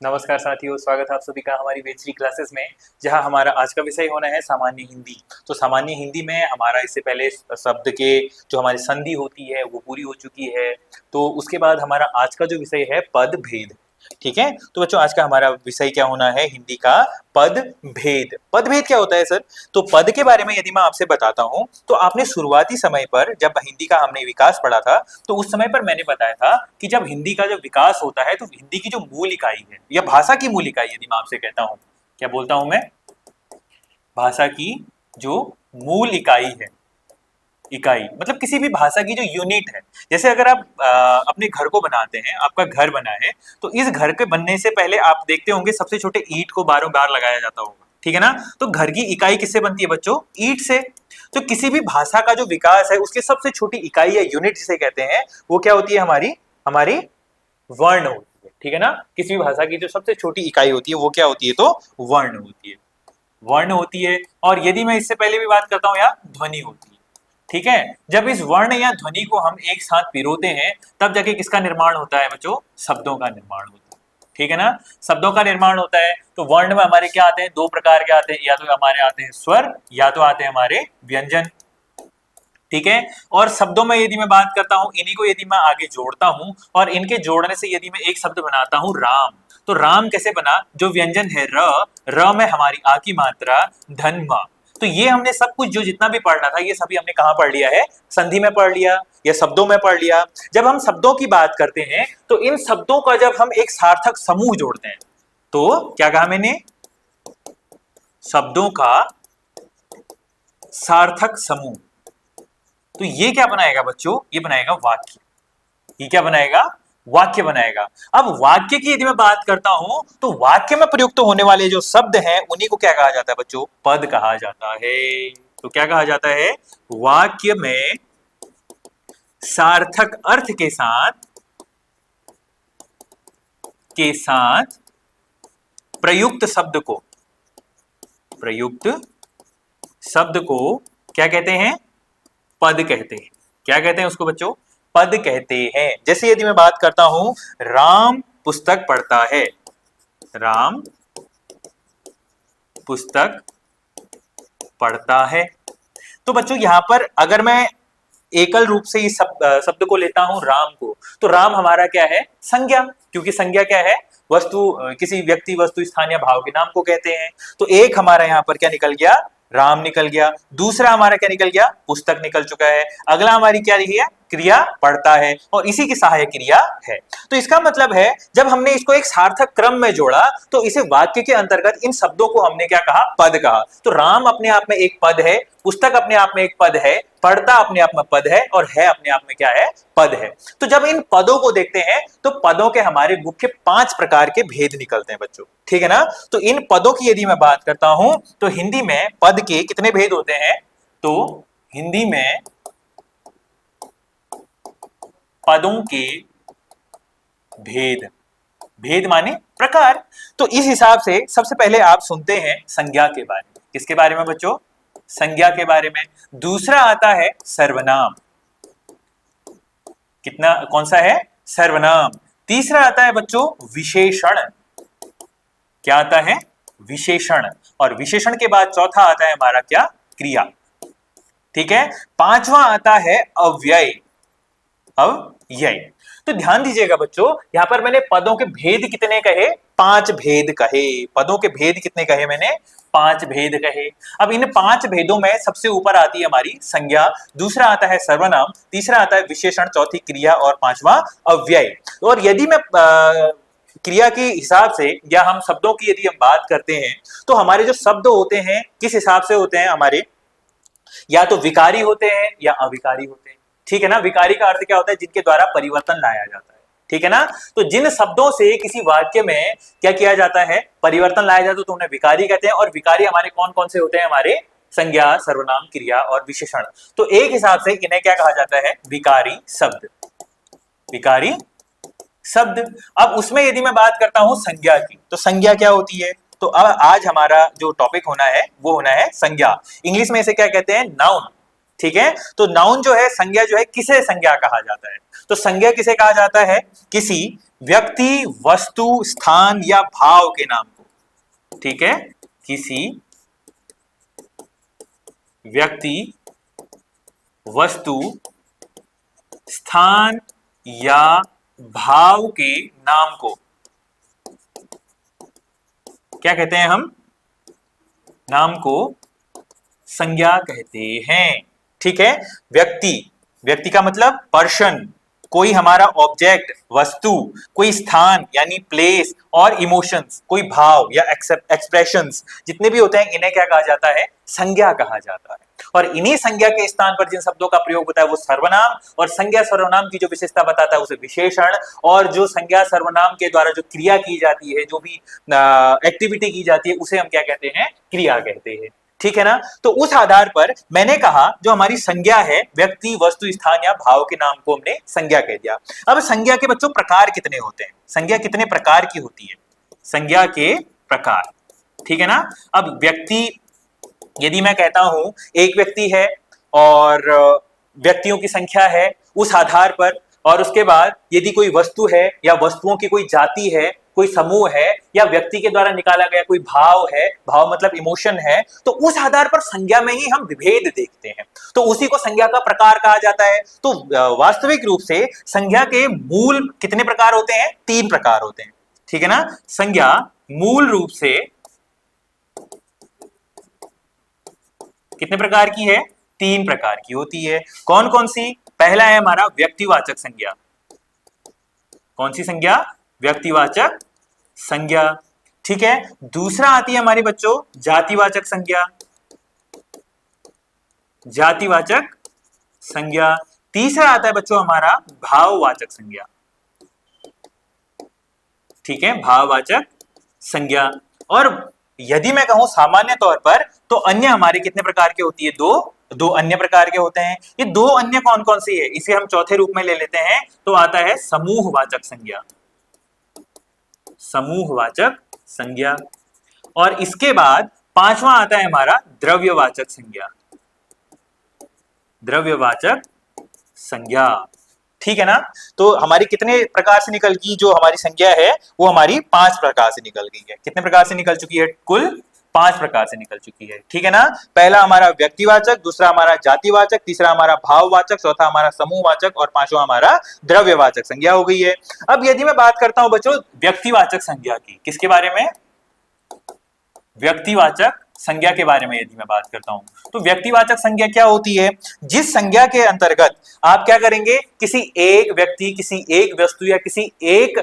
नमस्कार साथियों, स्वागत है आप सभी का हमारी वेचरी क्लासेस में। जहां हमारा आज का विषय होना है सामान्य हिंदी। तो सामान्य हिंदी में हमारा इससे पहले शब्द के जो हमारी संधि होती है वो पूरी हो चुकी है। तो उसके बाद हमारा आज का जो विषय है पद भेद। ठीक है, तो बच्चों आज का हमारा विषय क्या होना है हिंदी का? पद भेद। पद भेद क्या होता है सर? तो पद के बारे में यदि मैं आपसे बताता हूं तो आपने शुरुआती समय पर जब हिंदी का हमने विकास पढ़ा था तो उस समय पर मैंने बताया था कि जब हिंदी का जब विकास होता है तो हिंदी की जो मूल इकाई है या भाषा की मूल इकाई, यदि मैं आपसे कहता हूं, क्या बोलता हूं मैं? भाषा की जो मूल इकाई है, इकाई मतलब किसी भी भाषा की जो यूनिट है। जैसे अगर आप अपने घर को बनाते हैं, आपका घर बना है, तो इस घर के बनने से पहले आप देखते होंगे सबसे छोटे ईंट को बारों बार लगाया जाता होगा, ठीक है ना? तो घर की इकाई किससे बनती है बच्चों? ईंट से। तो किसी भी भाषा का जो विकास है उसकी सबसे छोटी इकाई या यूनिट जिसे कहते हैं वो क्या होती है? हमारी हमारी वर्ण होती है, ठीक है ना? किसी भी भाषा की जो सबसे छोटी इकाई होती है वो क्या होती है? तो वर्ण होती है। वर्ण होती है। और यदि मैं इससे पहले भी बात करता हूं यार, ध्वनि होती है। ठीक है, जब इस वर्ण या ध्वनि को हम एक साथ पिरोते हैं तब जाके किसका निर्माण होता है बच्चों? शब्दों का निर्माण होता है। ठीक है ना? शब्दों का निर्माण होता है। तो वर्ण में हमारे क्या आते हैं? दो प्रकार के आते हैं, या तो हमारे आते हैं स्वर या तो आते हैं हमारे व्यंजन। ठीक है, और शब्दों में यदि मैं बात करता हूं, इन्हीं को यदि मैं आगे जोड़ता हूं और इनके जोड़ने से यदि मैं एक शब्द बनाता हूं राम, तो राम कैसे बना? जो व्यंजन है र में हमारी आ की मात्रा धन मा। तो ये हमने सब कुछ जो जितना भी पढ़ना था ये सभी हमने कहां पढ़ लिया है? संधि में पढ़ लिया या शब्दों में पढ़ लिया। जब हम शब्दों की बात करते हैं तो इन शब्दों का जब हम एक सार्थक समूह जोड़ते हैं तो क्या कहा मैंने? शब्दों का सार्थक समूह। तो ये क्या बनाएगा बच्चों? ये बनाएगा वाक्य। ये क्या बनाएगा? वाक्य बनाएगा। अब वाक्य की यदि मैं बात करता हूं तो वाक्य में प्रयुक्त होने वाले जो शब्द हैं उन्हीं को क्या कहा जाता है बच्चों? पद कहा जाता है। तो क्या कहा जाता है? वाक्य में सार्थक अर्थ के साथ प्रयुक्त शब्द को, प्रयुक्त शब्द को क्या कहते हैं? पद कहते हैं। क्या कहते हैं उसको बच्चों? पद कहते हैं। जैसे यदि मैं बात करता हूं राम पुस्तक पढ़ता है, राम पुस्तक पढ़ता है। तो बच्चों यहां पर अगर मैं एकल रूप से इस शब्द को लेता हूं राम को, तो राम हमारा क्या है? संज्ञा। क्योंकि संज्ञा क्या है? वस्तु, किसी व्यक्ति वस्तु स्थान या भाव के नाम को कहते हैं। तो एक हमारा यहां पर क्या निकल गया? राम निकल गया। दूसरा हमारा क्या निकल गया? पुस्तक निकल चुका है। अगला हमारी क्या रही है? क्रिया पढ़ता है, और इसी की सहायक क्रिया है। तो इसका मतलब है जब हमने इसको एक सार्थक क्रम में जोड़ा तो इसे वाक्य के अंतर्गत इन शब्दों को हमने क्या कहा? पद कहा। तो राम अपने आप में एक पद है, पुस्तक अपने आप में एक पद है, पढ़ता अपने आप में पद है, और है अपने आप में क्या है? पद है। तो जब इन पदों को देखते हैं तो पदों के हमारे मुख्य 5 प्रकार के भेद निकलते हैं बच्चों। ठीक है ना? तो इन पदों की यदि मैं बात करता हूं तो हिंदी में पद के कितने भेद होते हैं? तो हिंदी में पदों के भेद, भेद माने प्रकार। तो इस हिसाब से सबसे पहले आप सुनते हैं संज्ञा के बारे में। किसके बारे में बच्चों? संज्ञा के बारे में। दूसरा आता है सर्वनाम। कितना, कौन सा है? सर्वनाम। तीसरा आता है बच्चों विशेषण। क्या आता है? विशेषण। और विशेषण के बाद चौथा आता है हमारा क्या? क्रिया। ठीक है। पांचवा आता है अव्यय। अव्यय। तो ध्यान दीजिएगा बच्चों, यहां पर मैंने पदों के भेद कितने कहे? 5 भेद कहे। पदों के भेद कितने कहे मैंने? 5 भेद कहे। अब इन 5 भेदों में सबसे ऊपर आती है हमारी संज्ञा, दूसरा आता है सर्वनाम, तीसरा आता है विशेषण, चौथी क्रिया और पांचवा अव्यय। और यदि मैं क्रिया के हिसाब से या हम शब्दों की यदि हम बात करते हैं तो हमारे जो शब्द होते हैं किस हिसाब से होते हैं हमारे? या तो विकारी होते हैं या अविकारी होते हैं। ठीक है ना? विकारी का अर्थ क्या होता है? जिनके द्वारा परिवर्तन लाया जाता है। ठीक है ना? तो जिन शब्दों से किसी वाक्य में क्या किया जाता है? परिवर्तन लाया जाता है, तो उन्हें विकारी कहते हैं। और विकारी हमारे कौन कौन से होते हैं? हमारे संज्ञा, सर्वनाम, क्रिया और विशेषण। तो एक हिसाब से इन्हें क्या कहा जाता है? विकारी शब्द। विकारी शब्द। अब उसमें यदि मैं बात करता हूं संज्ञा की, तो संज्ञा क्या होती है? तो अब आज हमारा जो टॉपिक होना है वो होना है संज्ञा। इंग्लिश में इसे क्या कहते हैं? नाउन। ठीक है। तो नाउन जो है, संज्ञा जो है, किसे संज्ञा कहा जाता है? तो संज्ञा किसे कहा जाता है? किसी व्यक्ति, वस्तु, स्थान या भाव के नाम को, ठीक है, किसी व्यक्ति, वस्तु, स्थान या भाव के नाम को क्या कहते हैं हम? नाम को संज्ञा कहते हैं। ठीक है, व्यक्ति, व्यक्ति का मतलब पर्सन, कोई हमारा ऑब्जेक्ट, वस्तु, कोई स्थान यानी प्लेस, और इमोशंस, कोई भाव या एक्सप्रेशंस, जितने भी होते हैं इन्हें क्या कहा जाता है? संज्ञा कहा जाता है। और इन्हीं संज्ञा के स्थान पर जिन शब्दों का प्रयोग होता है वो सर्वनाम, और संज्ञा सर्वनाम की जो विशेषता बताता है उसे विशेषण, और जो संज्ञा सर्वनाम के द्वारा जो क्रिया की जाती है, जो भी एक्टिविटी की जाती है, उसे हम क्या कहते हैं? क्रिया कहते हैं। ठीक है ना? तो उस आधार पर मैंने कहा जो हमारी संज्ञा है, व्यक्ति, वस्तु, स्थान या भाव के नाम को हमने संज्ञा कह दिया। अब संज्ञा के बच्चों प्रकार कितने होते हैं? संज्ञा कितने प्रकार की होती है? संज्ञा के प्रकार, ठीक है ना? अब व्यक्ति, यदि मैं कहता हूं एक व्यक्ति है और व्यक्तियों की संख्या है उस आधार पर, और उसके बाद यदि कोई वस्तु है या वस्तुओं की कोई जाति है, कोई समूह है, या व्यक्ति के द्वारा निकाला गया कोई भाव है, भाव मतलब इमोशन है, तो उस आधार पर संज्ञा में ही हम विभेद देखते हैं, तो उसी को संज्ञा का प्रकार कहा जाता है। तो वास्तविक रूप से संज्ञा के मूल कितने प्रकार होते हैं? 3 प्रकार होते हैं। ठीक है ना? संज्ञा मूल रूप से कितने प्रकार की है? 3 प्रकार की होती है। कौन कौन सी? पहला है हमारा व्यक्तिवाचक संज्ञा। कौन सी संज्ञा? व्यक्तिवाचक संज्ञा। ठीक है। दूसरा आती है हमारे बच्चों जातिवाचक संज्ञा। जातिवाचक संज्ञा। तीसरा आता है बच्चों हमारा भाववाचक संज्ञा। ठीक है, भाववाचक संज्ञा। और यदि मैं कहूं सामान्य तौर पर, तो अन्य हमारे कितने प्रकार के होती है? दो अन्य प्रकार के होते हैं। ये 2 अन्य कौन कौन सी है? इसे हम चौथे रूप में ले लेते हैं, तो आता है समूहवाचक संज्ञा। समूहवाचक संज्ञा। और इसके बाद 5वां आता है हमारा द्रव्यवाचक संज्ञा। द्रव्यवाचक संज्ञा। ठीक है ना? तो हमारी कितने प्रकार से निकल गई जो हमारी संज्ञा है? वो हमारी 5 प्रकार से निकल गई है। कितने प्रकार से निकल चुकी है? कुल 5 प्रकार से निकल चुकी है। ठीक है ना? पहला हमारा व्यक्तिवाचक, दूसरा हमारा जातिवाचक, तीसरा हमारा भाववाचक, चौथा हमारा समूहवाचक, और 5वां हमारा द्रव्यवाचक संज्ञा हो गई है। अब यदि मैं बात करता हूं बच्चों व्यक्तिवाचक संज्ञा की, किसके बारे में? व्यक्तिवाचक संज्ञा के बारे में यदि मैं बात करता हूं, तो व्यक्तिवाचक संज्ञा क्या होती है? जिस संज्ञा के अंतर्गत आप क्या करेंगे? किसी एक व्यक्ति, किसी एक वस्तु या किसी एक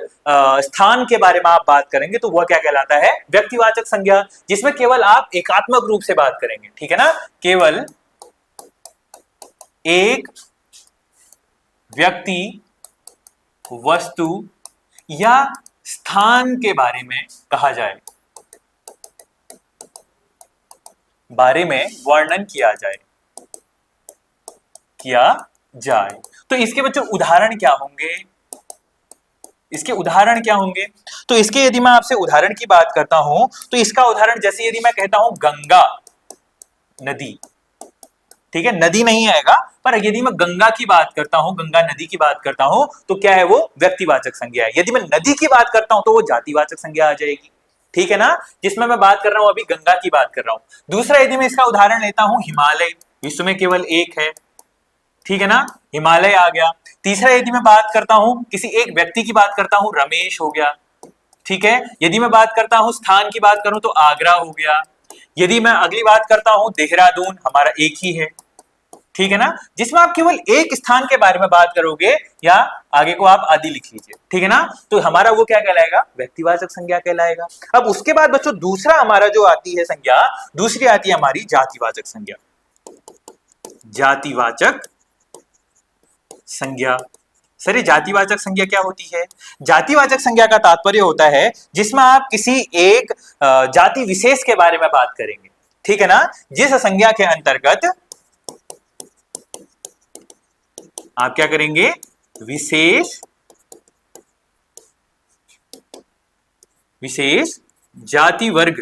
स्थान के बारे में आप बात करेंगे, तो वह क्या कहलाता है? व्यक्तिवाचक संज्ञा, जिसमें केवल आप एकात्मक रूप से बात करेंगे। ठीक है ना? केवल एक व्यक्ति, वस्तु या स्थान के बारे में कहा जाए, बारे में वर्णन किया जाए। तो इसके बच्चों उदाहरण क्या होंगे? इसके उदाहरण क्या होंगे? तो इसके यदि मैं आपसे उदाहरण की बात करता हूं, तो इसका उदाहरण जैसे यदि मैं कहता हूं गंगा नदी, ठीक है, नदी नहीं आएगा, पर यदि मैं गंगा की बात करता हूं, गंगा नदी की बात करता हूं, तो क्या है? वो व्यक्तिवाचक संज्ञा है। यदि मैं नदी की बात करता हूं तो वो जातिवाचक संज्ञा आ जाएगी। ठीक है ना? जिसमें मैं बात कर रहा हूं अभी गंगा की बात कर रहा हूं। दूसरा यदि मैं इसका उदाहरण लेता हूं हिमालय, विश्व में केवल एक है। ठीक है ना? हिमालय आ गया। तीसरा यदि मैं बात करता हूं, किसी एक व्यक्ति की बात करता हूं, रमेश हो गया। ठीक है। यदि मैं बात करता हूं स्थान की बात करूं तो आगरा हो गया। यदि मैं अगली बात करता हूं देहरादून, हमारा एक ही है। ठीक है ना? जिसमें आप केवल एक स्थान के बारे में बात करोगे, या आगे को आप आदि लिख लीजिए। ठीक है ना? तो हमारा वो क्या कहलाएगा? व्यक्तिवाचक संज्ञा कहलाएगा। अब उसके बाद बच्चों दूसरा हमारा जो आती है संज्ञा, दूसरी आती है हमारी जातिवाचक संज्ञा। जातिवाचक संज्ञा। सर ये जातिवाचक संज्ञा क्या होती है? जातिवाचक संज्ञा का तात्पर्य होता है जिसमें आप किसी एक जाति विशेष के बारे में बात करेंगे। ठीक है ना? जिस संज्ञा के अंतर्गत आप क्या करेंगे? विशेष जाति वर्ग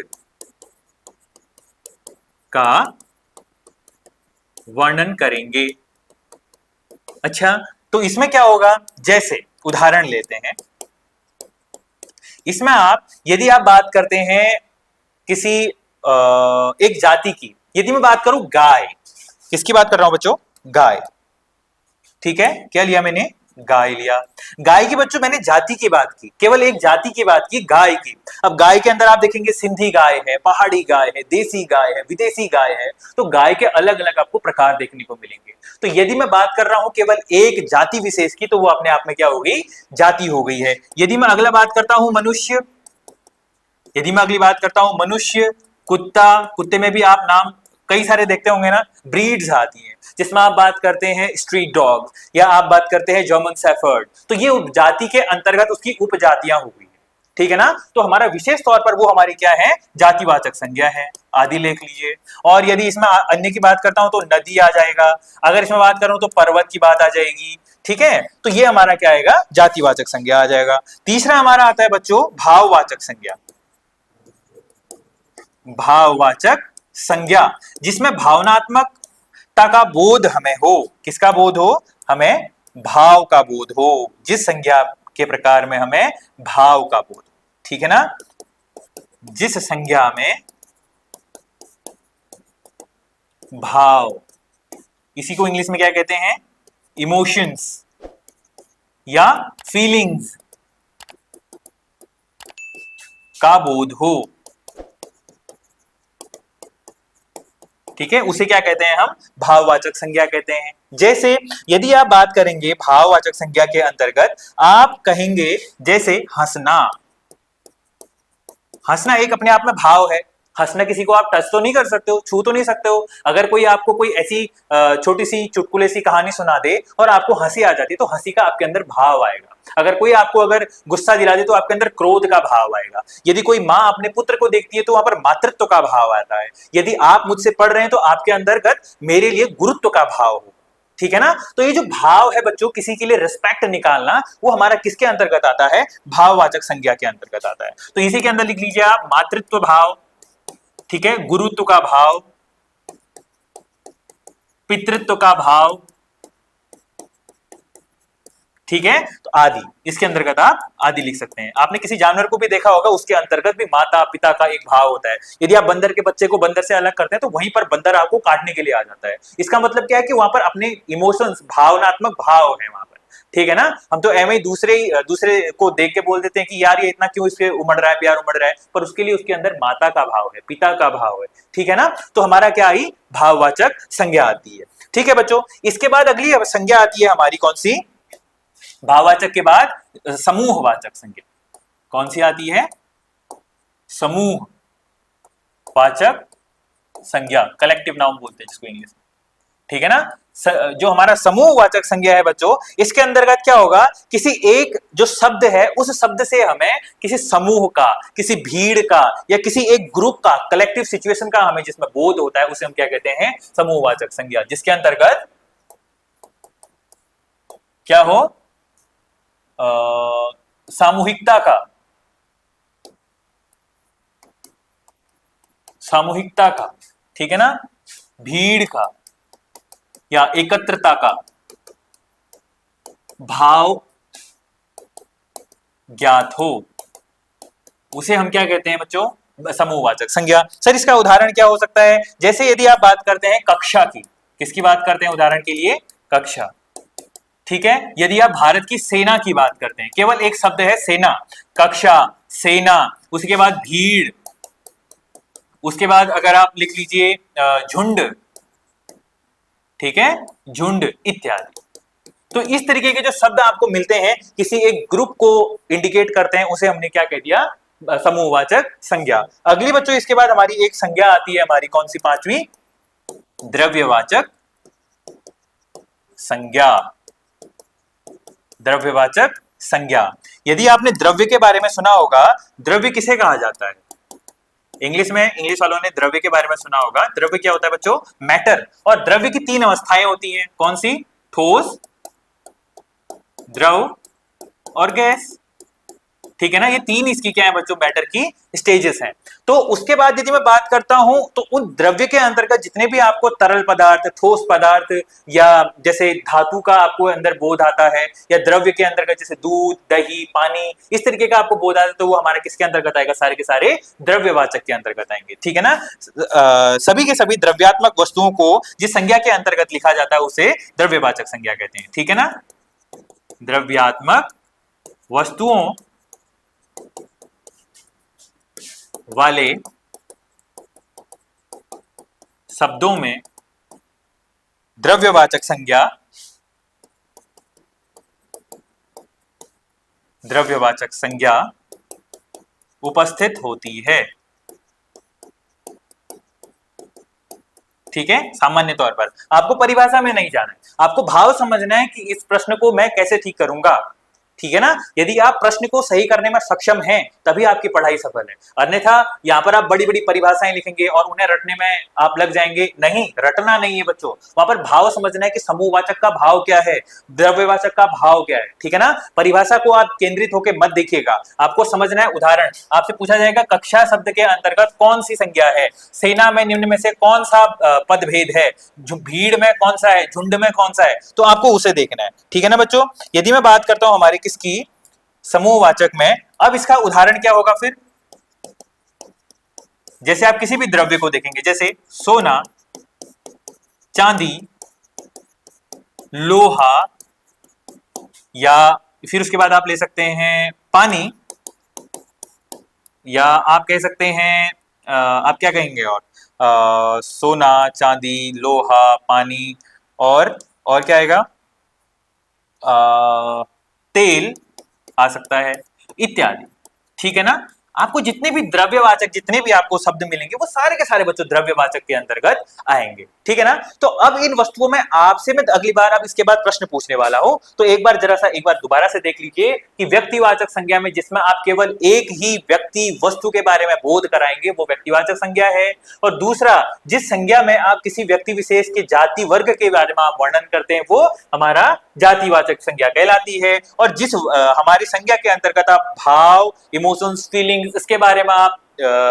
का वर्णन करेंगे। अच्छा, तो इसमें क्या होगा? जैसे उदाहरण लेते हैं, इसमें आप यदि आप बात करते हैं किसी एक जाति की, यदि मैं बात करूं गाय, किसकी बात कर रहा हूं बच्चों? गाय। ठीक है, क्या लिया मैंने? गाय लिया। गाय की बच्चों मैंने जाति की बात की, केवल एक जाति की बात की, गाय की। अब गाय के अंदर आप देखेंगे सिंधी गाय है, पहाड़ी गाय है, देसी गाय है, विदेशी गाय है। तो गाय के अलग अलग आपको प्रकार देखने को मिलेंगे। तो यदि मैं बात कर रहा हूं केवल एक जाति विशेष की, तो वो अपने आप में क्या हो गई? जाति हो गई है। यदि मैं अगला बात करता हूं मनुष्य, यदि मैं अगली बात करता हूं मनुष्य, कुत्ता, कुत्ते में भी आप नाम कई सारे देखते होंगे ना, ब्रीड्स आती हैं, जिसमें आप बात करते हैं स्ट्रीट डॉग, या आप बात करते हैं जर्मन शेफर्ड। तो ये जाति के अंतर्गत उसकी उपजातियां हो गई है। ठीक है ना? तो हमारा विशेष तौर पर वो हमारी क्या है? जातिवाचक संज्ञा है। आदि लिख लीजिए। और यदि इसमें अन्य की बात करता हूं तो नदी आ जाएगा। अगर इसमें बात करूं तो पर्वत की बात आ जाएगी। ठीक है, तो ये हमारा क्या आएगा? जातिवाचक संज्ञा आ जाएगा। तीसरा हमारा आता है बच्चों भाववाचक संज्ञा। भाववाचक संज्ञा, जिसमें भावनात्मकता का बोध हमें हो। किसका बोध हो? हमें भाव का बोध हो। जिस संज्ञा के प्रकार में हमें भाव का बोध हो। ठीक है ना? जिस संज्ञा में भाव, इसी को इंग्लिश में क्या कहते हैं? इमोशंस या फीलिंग्स का बोध हो। ठीक है, उसे क्या कहते हैं हम? भाववाचक संज्ञा कहते हैं। जैसे यदि आप बात करेंगे भाववाचक संज्ञा के अंतर्गत, आप कहेंगे जैसे हंसना। हंसना एक अपने आप में भाव है। हंसना किसी को आप टच तो नहीं कर सकते हो, छू तो नहीं सकते हो। अगर कोई आपको कोई ऐसी छोटी सी चुटकुले सी कहानी सुना दे और आपको हंसी आ जाती है, तो हंसी का आपके अंदर भाव आएगा। अगर कोई आपको अगर गुस्सा दिला दे तो आपके अंदर क्रोध का भाव आएगा। यदि कोई माँ अपने पुत्र को देखती है तो वहां पर मातृत्व का भाव आता है। यदि आप मुझसे पढ़ रहे हैं तो आपके अंतर्गत मेरे लिए गुरुत्व का भाव हो। ठीक है ना? तो ये जो भाव है बच्चों, किसी के लिए रिस्पेक्ट निकालना, वो हमारा किसके अंतर्गत आता है? भाववाचक संज्ञा के अंतर्गत आता है। तो इसी के अंदर लिख लीजिए आप मातृत्व भाव, ठीक है, गुरुत्व का भाव, पितृत्व का भाव, ठीक है, तो आदि, इसके अंतर्गत आप आदि लिख सकते हैं। आपने किसी जानवर को भी देखा होगा, उसके अंतर्गत भी माता पिता का एक भाव होता है। यदि आप बंदर के बच्चे को बंदर से अलग करते हैं तो वहीं पर बंदर आपको काटने के लिए आ जाता है। इसका मतलब क्या है कि वहां पर अपने इमोशंस, भावनात्मक भाव है वहां पर। ठीक है ना? हम तो एवं ही दूसरे को देख के बोल देते हैं कि यार ये इतना क्यों इसके उमड़ रहा है, प्यार उमड़ रहा है, पर उसके लिए उसके अंदर माता का भाव है, पिता का भाव है। ठीक है ना? तो हमारा क्या आई? भाववाचक संज्ञा आती है। ठीक है बच्चों, इसके बाद अगली संज्ञा आती है हमारी कौन सी? भाववाचक के बाद समूहवाचक संज्ञा। कौन सी आती है? समूहवाचक संज्ञा, कलेक्टिव नाउन बोलते हैं जिसको इंग्लिश में। ठीक है ना? जो हमारा समूहवाचक संज्ञा है बच्चों, इसके अंतर्गत क्या होगा? किसी एक जो शब्द है, उस शब्द से हमें किसी समूह का, किसी भीड़ का, या किसी एक ग्रुप का, कलेक्टिव सिचुएशन का हमें जिसमें बोध होता है, उसे हम क्या कहते हैं? समूहवाचक संज्ञा। जिसके अंतर्गत क्या हो? सामूहिकता का, सामूहिकता का, ठीक है ना, भीड़ का या एकत्रता का भाव ज्ञात हो, उसे हम क्या कहते हैं बच्चों? समूहवाचक संज्ञा। सर इसका उदाहरण क्या हो सकता है? जैसे यदि आप बात करते हैं कक्षा की, किसकी बात करते हैं उदाहरण के लिए? कक्षा। ठीक है, यदि आप भारत की सेना की बात करते हैं, केवल एक शब्द है सेना, कक्षा, सेना, उसके बाद भीड़, उसके बाद अगर आप लिख लीजिए झुंड, ठीक है, झुंड इत्यादि। तो इस तरीके के जो शब्द आपको मिलते हैं, किसी एक ग्रुप को इंडिकेट करते हैं, उसे हमने क्या कह दिया? समूहवाचक संज्ञा। अगली बच्चों इसके बाद हमारी एक संज्ञा आती है, हमारी कौन सी? पांचवी, द्रव्यवाचक संज्ञा। द्रव्यवाचक संज्ञा। यदि आपने द्रव्य के बारे में सुना होगा, द्रव्य किसे कहा जाता है? इंग्लिश में, इंग्लिश वालों ने द्रव्य के बारे में सुना होगा। द्रव्य क्या होता है बच्चों? मैटर। और द्रव्य की तीन अवस्थाएं होती हैं। कौन सी? ठोस, द्रव और गैस। ठीक है ना, ये तीन इसकी क्या है बच्चों, मैटर की स्टेजेस हैं। तो उसके बाद यदि मैं बात करता हूं तो उन द्रव्य के अंतर्गत जितने भी आपको तरल पदार्थ, ठोस पदार्थ, या जैसे धातु का आपको अंदर बोध आता है, या द्रव्य के अंतर्गत जैसे दूध, दही, पानी, इस तरीके का आपको बोध आता है, तो वो हमारे किसके अंतर्गत आएगा, सारे के सारे द्रव्यवाचक के अंतर्गत आएंगे। ठीक है ना, सभी के सभी द्रव्यात्मक वस्तुओं को जिस संज्ञा के अंतर्गत लिखा जाता है उसे द्रव्यवाचक संज्ञा कहते हैं। ठीक है ना, द्रव्यात्मक वस्तुओं वाले शब्दों में द्रव्यवाचक संज्ञा उपस्थित होती है। ठीक है, सामान्य तौर पर आपको परिभाषा में नहीं जाना है, आपको भाव समझना है कि इस प्रश्न को मैं कैसे ठीक करूंगा। ठीक है ना, यदि आप प्रश्न को सही करने में सक्षम हैं तभी आपकी पढ़ाई सफल है, अन्यथा यहाँ पर आप बड़ी बड़ी परिभाषाएं लिखेंगे और उन्हें रटने में आप लग जाएंगे। नहीं, रटना नहीं है बच्चों, वहां पर भाव समझना है कि समूहवाचक का भाव क्या है, द्रव्यवाचक का भाव क्या है। ठीक है ना, परिभाषा को आप केंद्रित होकर मत देखिएगा, आपको समझना है। उदाहरण आपसे पूछा जाएगा कक्षा शब्द के अंतर्गत कौन सी संज्ञा है, सेना में निम्न में से कौन सा पदभेद है, भीड़ में कौन सा है, झुंड में कौन सा है, तो आपको उसे देखना है। ठीक है ना बच्चों, यदि मैं बात करता हूं हमारे किसकी, समूहवाचक में, अब इसका उदाहरण क्या होगा फिर, जैसे आप किसी भी द्रव्य को देखेंगे, जैसे सोना, चांदी, लोहा, या फिर उसके बाद आप ले सकते हैं पानी, या आप कह सकते हैं आप क्या कहेंगे, और सोना, चांदी, लोहा, पानी, और क्या आएगा, तेल आ सकता है, इत्यादि। ठीक है ना, आपको जितने भी द्रव्यवाचक, जितने भी आपको शब्द मिलेंगे वो सारे के सारे बच्चों द्रव्यवाचक के अंतर्गत आएंगे। ठीक है ना, तो अब इन वस्तुओं में आपसे मैं अगली बार अब इसके बाद प्रश्न पूछने वाला हूं, तो एक बार दोबारा से देख लीजिए कि व्यक्तिवाचक संज्ञा में जिसमें आप केवल एक ही व्यक्ति वस्तु के बारे में बोध कराएंगे वो व्यक्तिवाचक संज्ञा है, और दूसरा जिस संज्ञा में आप किसी व्यक्ति विशेष के जाति वर्ग के बारे में आप वर्णन करते हैं वो हमारा जातिवाचक संज्ञा कहलाती है, और जिस हमारी संज्ञा के अंतर्गत आप भाव, इमोशंस, फीलिंग्स, इसके बारे में आप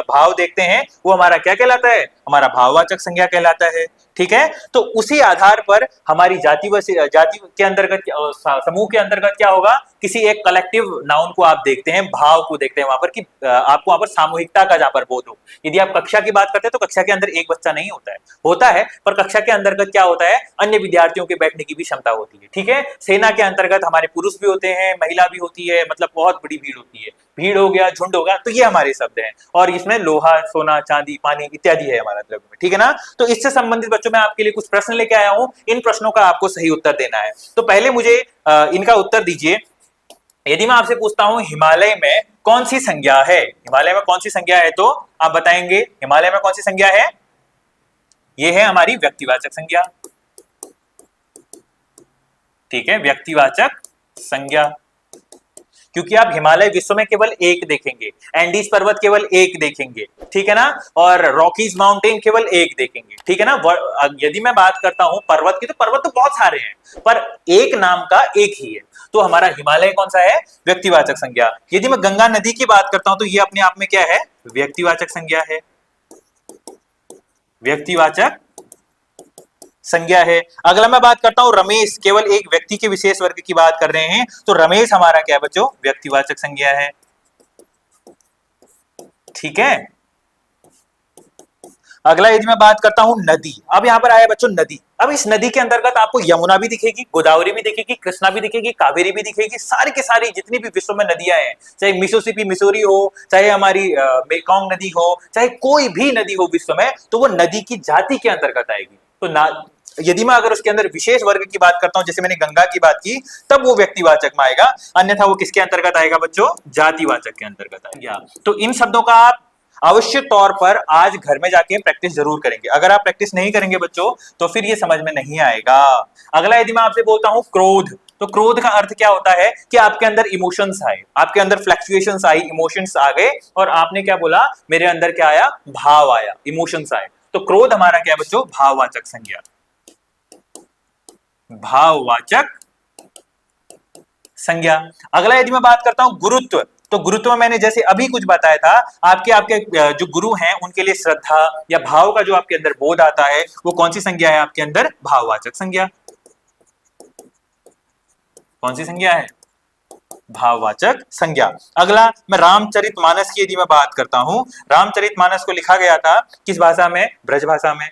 भाव देखते हैं वो हमारा क्या कहलाता है, हमारा भाववाचक संज्ञा कहलाता है। ठीक है, तो उसी आधार पर हमारी जाति के अंतर्गत, समूह के अंतर्गत क्या होगा, किसी एक कलेक्टिव नाउन को आप देखते हैं, भाव को देखते हैं वहां पर कि आपको वहां पर सामूहिकता का जहां पर बोध हो। यदि आप कक्षा की बात करते हैं तो कक्षा के अंदर एक बच्चा नहीं होता है, पर कक्षा के अंतर्गत क्या होता है, अन्य विद्यार्थियों के बैठने की भी क्षमता होती है। ठीक है, सेना के अंतर्गत हमारे पुरुष भी होते हैं, महिला भी होती है, मतलब बहुत बड़ी भीड़ होती है, भीड़ हो गया, झुंड हो गया, तो ये हमारे शब्द हैं, और इसमें लोहा, सोना, चांदी, पानी इत्यादि है हमारा द्रव्य में। ठीक है ना, तो इससे संबंधित बच्चों मैं आपके लिए कुछ प्रश्न लेके आया हूं, इन प्रश्नों का आपको सही उत्तर देना है। तो पहले मुझे इनका उत्तर दीजिए। यदि मैं आपसे पूछता हूं हिमालय में कौन सी संज्ञा है, हिमालय में कौन सी संज्ञा है, तो आप बताएंगे हिमालय में कौन सी संज्ञा है, ये है हमारी व्यक्तिवाचक संज्ञा। ठीक है, व्यक्तिवाचक संज्ञा, क्योंकि आप हिमालय विश्व में केवल एक देखेंगे, एंडीज पर्वत केवल एक देखेंगे, ठीक है ना, और रॉकीज माउंटेन केवल एक देखेंगे। ठीक है ना, यदि मैं बात करता हूं पर्वत की, तो पर्वत तो बहुत सारे हैं पर एक नाम का एक ही है, तो हमारा हिमालय कौन सा है, व्यक्तिवाचक संज्ञा। यदि मैं गंगा नदी की बात करता हूं तो ये अपने आप में क्या है, व्यक्तिवाचक संज्ञा है, व्यक्तिवाचक संज्ञा है। अगला मैं बात करता हूं रमेश, केवल एक व्यक्ति के विशेष वर्ग की बात कर रहे हैं, तो रमेश हमारा क्या है बच्चों, व्यक्तिवाचक संज्ञा है। ठीक है, अगला यदि मैं बात करता हूं नदी, अब यहां पर आया बच्चों नदी, अब इस नदी के अंतर्गत आपको यमुना भी दिखेगी, गोदावरी भी दिखेगी, कृष्णा भी दिखेगी, कावेरी भी दिखेगी, सारी के सारी जितनी भी विश्व में नदियां हैं, चाहे मिसिसिपी मिसूरी हो, चाहे हमारी मेकॉन्ग नदी हो, चाहे कोई भी नदी हो विश्व में, तो वो नदी की जाति के अंतर्गत आएगी। तो ना, यदि मैं अगर उसके अंदर विशेष वर्ग की बात करता हूं, जैसे मैंने गंगा की बात की, तब वो व्यक्तिवाचक में आएगा, अन्यथा वो किसके अंतर्गत आएगा बच्चों, जातिवाचक के अंतर्गत आएगा। तो इन शब्दों का आप अवश्य तौर पर आज घर में जाके प्रैक्टिस जरूर करेंगे, अगर आप प्रैक्टिस नहीं करेंगे बच्चों तो फिर ये समझ में नहीं आएगा। अगला यदि मैं आपसे बोलता हूं क्रोध, तो क्रोध का अर्थ क्या होता है कि आपके अंदर इमोशंस आए, आपके अंदर फ्लक्चुएशंस आई, इमोशंस आ गए, और आपने क्या बोला, मेरे अंदर क्या आया, भाव आया, इमोशंस आए, तो क्रोध हमारा क्या है बच्चों, भाववाचक संज्ञा, भाववाचक संज्ञा। अगला यदि मैं बात करता हूं गुरुत्व, तो गुरुत्व मैंने जैसे अभी कुछ बताया था, आपके आपके जो गुरु हैं उनके लिए श्रद्धा या भाव का जो आपके अंदर बोध आता है वो कौन सी संज्ञा है आपके अंदर? भाववाचक संज्ञा। कौन सी संज्ञा है? भाववाचक संज्ञा। अगला मैं रामचरितमानस की यदि मैं बात करता हूं, रामचरितमानस को लिखा गया था किस भाषा में? ब्रज भाषा में।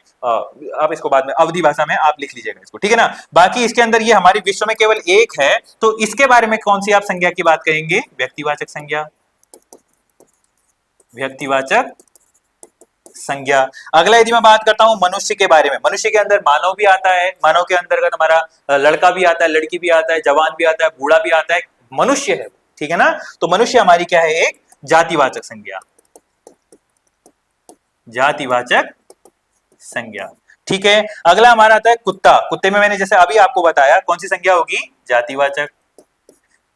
आप इसको बाद में अवधी भाषा में आप लिख लीजिएगा इसको, ठीक है ना। बाकी इसके अंदर ये हमारी विश्व में केवल एक है, तो इसके बारे में कौन सी आप संज्ञा की बात करेंगे? व्यक्तिवाचक संज्ञा। व्यक्तिवाचक संज्ञा। अगला यदि मैं बात करता हूं मनुष्य के बारे में, मनुष्य के अंदर मानव भी आता है, मानव के अंतर्गत हमारा लड़का भी आता है, लड़की भी आता है, जवान भी आता है, बूढ़ा भी आता है, मनुष्य है, ठीक है ना। तो मनुष्य हमारी क्या है? एक जातिवाचक संज्ञा। जातिवाचक संज्ञा, ठीक है। अगला हमारा आता है कुत्ता। कुत्ते में मैंने जैसे अभी आपको बताया कौन सी संज्ञा होगी? जातिवाचक,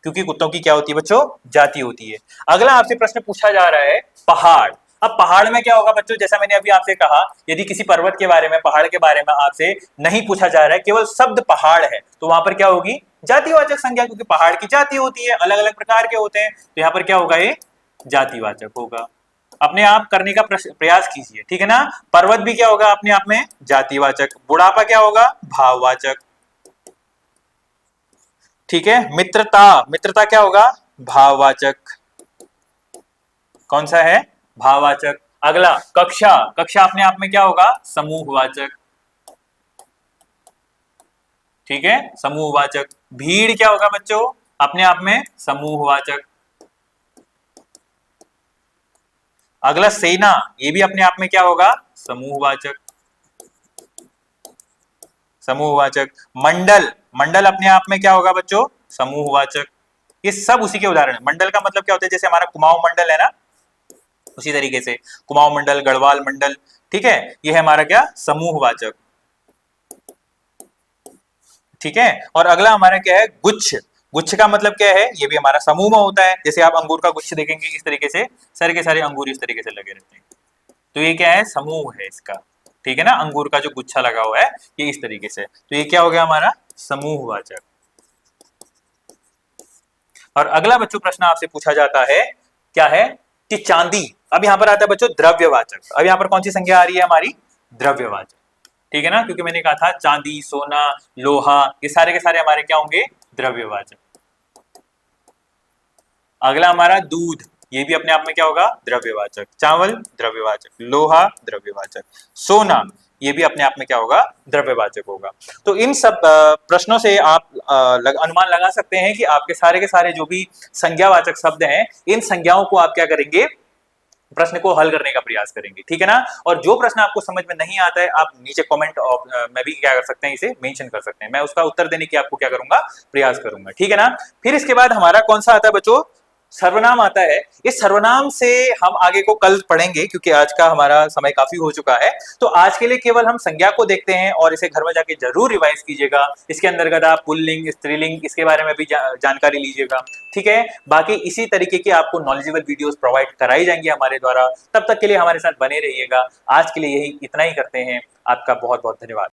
क्योंकि कुत्तों की क्या होती है बच्चों? जाति होती है। अगला आपसे प्रश्न पूछा जा रहा है पहाड़। अब पहाड़ में क्या होगा बच्चों? जैसा मैंने अभी आपसे कहा, यदि किसी पर्वत के बारे में, पहाड़ के बारे में आपसे नहीं पूछा जा रहा है, केवल शब्द पहाड़ है, तो वहां पर क्या होगी? जातिवाचक संज्ञा, क्योंकि पहाड़ की जाति होती है, अलग अलग प्रकार के होते हैं, तो यहाँ पर क्या होगा? ये जातिवाचक होगा। अपने आप करने का प्रयास कीजिए, ठीक है ना। पर्वत भी क्या होगा? अपने आप में जातिवाचक। बुढ़ापा क्या होगा? भाववाचक, ठीक है। मित्रता, मित्रता क्या होगा? भाववाचक। कौन सा है? भाववाचक। अगला कक्षा, कक्षा अपने आप में क्या होगा? समूहवाचक, ठीक है, समूहवाचक। भीड़ क्या होगा बच्चों? अपने आप में समूहवाचक। अगला सेना, ये भी अपने आप में क्या होगा? समूहवाचक, समूहवाचक। मंडल, मंडल अपने आप में क्या होगा बच्चों? समूहवाचक। ये सब उसी के उदाहरण है। मंडल का मतलब क्या होता है? जैसे हमारा कुमाऊं मंडल है ना, उसी तरीके से कुमाऊं मंडल, गढ़वाल मंडल, ठीक है, ये है हमारा क्या? समूहवाचक, ठीक है। और अगला हमारा क्या है? गुच्छ। गुच्छ का मतलब क्या है? ये भी हमारा समूह में होता है। जैसे आप अंगूर का गुच्छ देखेंगे इस तरीके से, सारे के सारे अंगूर इस तरीके से लगे रहते हैं, तो ये क्या है? समूह है इसका, ठीक है ना। अंगूर का जो गुच्छा लगा हुआ है ये इस तरीके से, तो ये क्या हो गया? हमारा समूहवाचक। और अगला बच्चों प्रश्न आपसे पूछा जाता है, क्या है? कि चांदी। अब यहां पर आता है बच्चों द्रव्यवाचक। अब यहां पर कौन सी संज्ञा आ रही है? हमारी द्रव्यवाचक, ठीक है ना, क्योंकि मैंने कहा था चांदी, सोना, लोहा, ये सारे के सारे हमारे क्या होंगे? द्रव्यवाचक। अगला हमारा दूध, ये भी अपने आप में क्या होगा? द्रव्यवाचक। चावल द्रव्यवाचक, लोहा द्रव्यवाचक, सोना ये भी अपने आप में क्या होगा? द्रव्यवाचक होगा। तो इन सब प्रश्नों से आप अनुमान लगा सकते हैं कि आपके सारे के सारे जो भी संज्ञावाचक शब्द हैं, इन संज्ञाओं को आप क्या करेंगे? प्रश्न को हल करने का प्रयास करेंगे, ठीक है ना। और जो प्रश्न आपको समझ में नहीं आता है, आप नीचे कमेंट में भी क्या कर सकते हैं? इसे मेंशन कर सकते हैं, मैं उसका उत्तर देने की आपको क्या करूंगा? प्रयास करूंगा, ठीक है ना। फिर इसके बाद हमारा कौन सा आता है बच्चों? सर्वनाम आता है। इस सर्वनाम से हम आगे को कल पढ़ेंगे, क्योंकि आज का हमारा समय काफी हो चुका है। तो आज के लिए केवल हम संज्ञा को देखते हैं और इसे घर में जाके जरूर रिवाइज कीजिएगा। इसके अंतर्गत आप पुल्लिंग, स्त्रीलिंग, इसके बारे में भी जानकारी लीजिएगा, ठीक है। बाकी इसी तरीके की आपको नॉलेजेबल वीडियोस प्रोवाइड कराई जाएंगी हमारे द्वारा। तब तक के लिए हमारे साथ बने रहिएगा। आज के लिए यही इतना ही करते हैं। आपका बहुत बहुत धन्यवाद।